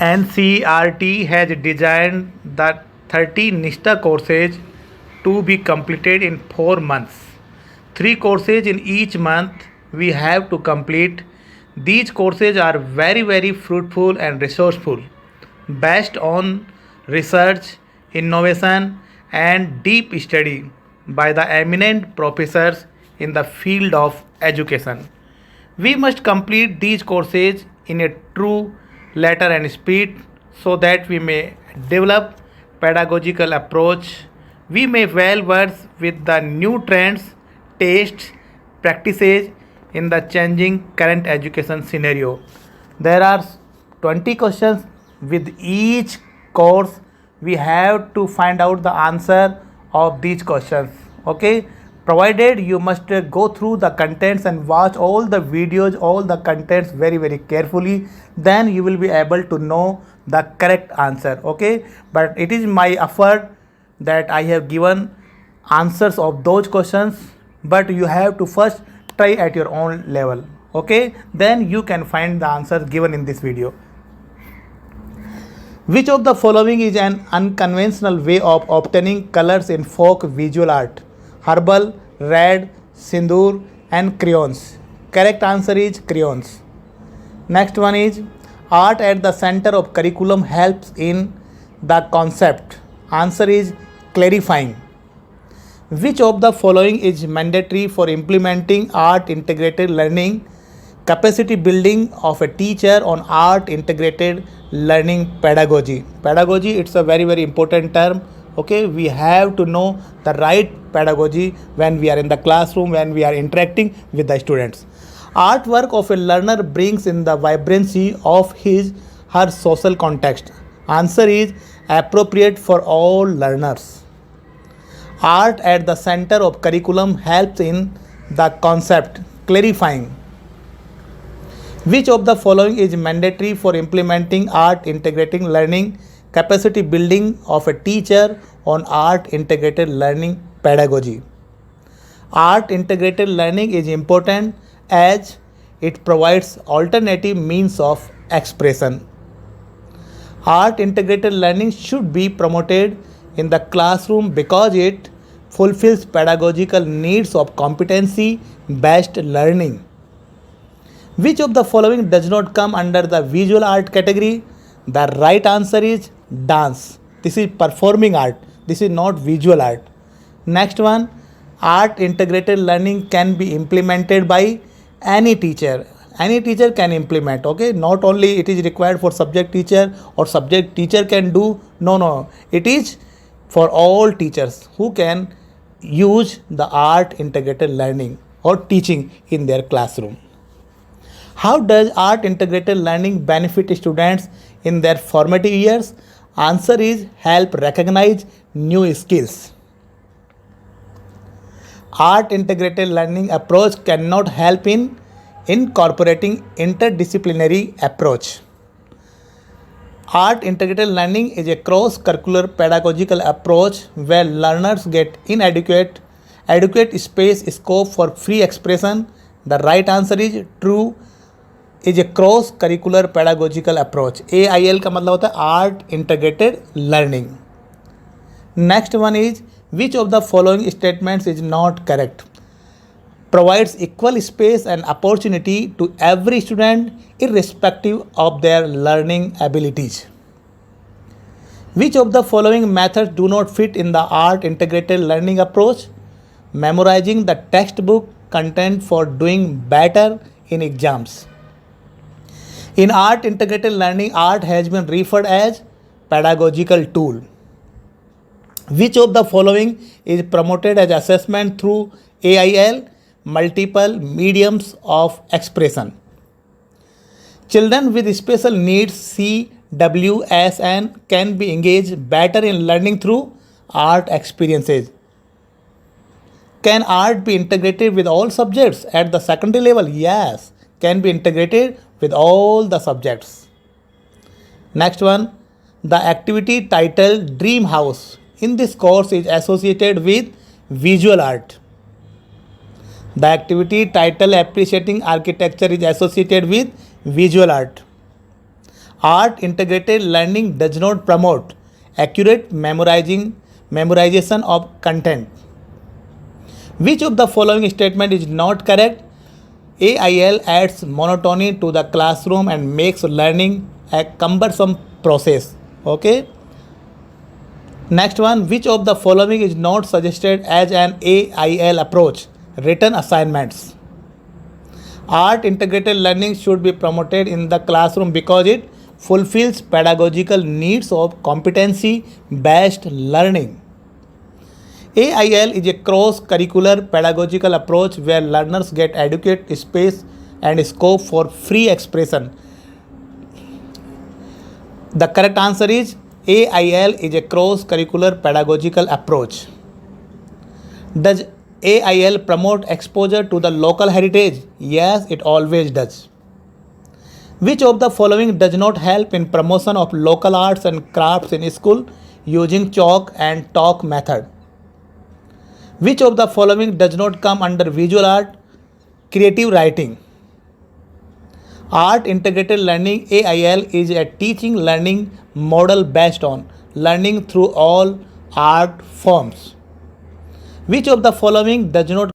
NCERT has designed the 30 NISTA courses to be completed in 4 months. 3 courses in each month we have to complete. These courses are very fruitful and resourceful, based on research, innovation, and deep study by the eminent professors in the field of education. We must complete these courses in a true letter and speed so that we may develop pedagogical approach. We may well verse with the new trends, tastes, practices in the changing current education scenario. There are 20 questions with each course. We have to find out the answer of these questions. Okay, provided you must go through the contents and watch all the videos, all the contents very carefully, then you will be able to know the correct answer. Okay, but it is my effort that I have given answers of those questions, but you have to first try at your own level. Okay, then you can find the answers given in this video. Which of the following is an unconventional way of obtaining colors in folk visual art? Herbal, red, sindoor, and crayons. Correct answer is crayons. Next one is art at the center of curriculum helps in the concept. Answer is clarifying. Which of the following is mandatory for implementing art integrated learning? Capacity building of a teacher on art integrated learning pedagogy. Pedagogy, it's a very important term. Okay, we have to know the right pedagogy when we are in the classroom, when we are interacting with the students. Artwork of a learner brings in the vibrancy of her social context. Answer is appropriate for all learners. Art at the center of curriculum helps in the concept, clarifying. Which of the following is mandatory for implementing art integrating learning? Capacity building of a teacher on art integrated learning pedagogy. Art integrated learning is important as it provides alternative means of expression. Art integrated learning should be promoted in the classroom because it fulfills pedagogical needs of competency based learning. Which of the following does not come under the visual art category? The right answer is dance. This is performing art. This is not visual art. Next one, art integrated learning can be implemented by any teacher. Any teacher can implement. Okay, not only it is required for subject teacher or subject teacher can do. No. It is for all teachers who can use the art integrated learning or teaching in their classroom. How does art integrated learning benefit students in their formative years? Answer is help recognize new skills. Art integrated learning approach cannot help in incorporating interdisciplinary approach. Art integrated learning is a cross-curricular pedagogical approach where learners get adequate space, scope for free expression. The right answer is true. Is a cross curricular pedagogical approach. AIL का मतलब होता है art integrated learning. Next one is which of the following statements is not correct? Provides equal space and opportunity to every student irrespective of their learning abilities. Which of the following methods do not fit in the art integrated learning approach? Memorizing the textbook content for doing better in exams. In art integrated learning, art has been referred as pedagogical tool. Which of the following is promoted as assessment through AIL? Multiple mediums of expression. Children with special needs CWSN can be engaged better in learning through art experiences. Can art be integrated with all subjects at the secondary level? Yes, can be integrated with all the subjects. Next one, the activity titled Dream House in this course is associated with visual art. The activity titled Appreciating Architecture is associated with visual art. Art integrated learning does not promote accurate memorization of content. Which of the following statement is not correct? AIL adds monotony to the classroom and makes learning a cumbersome process. Okay. Next one, which of the following is not suggested as an AIL approach? Written assignments. Art integrated learning should be promoted in the classroom because it fulfills pedagogical needs of competency-based learning. AIL is a cross-curricular pedagogical approach where learners get adequate space and scope for free expression. The correct answer is AIL is a cross-curricular pedagogical approach. Does AIL promote exposure to the local heritage? Yes, it always does. Which of the following does not help in promotion of local arts and crafts in school using chalk and talk method? Which of the following does not come under visual art? Creative writing. Art integrated learning AIL is a teaching learning model based on learning through all art forms. Which of the following does not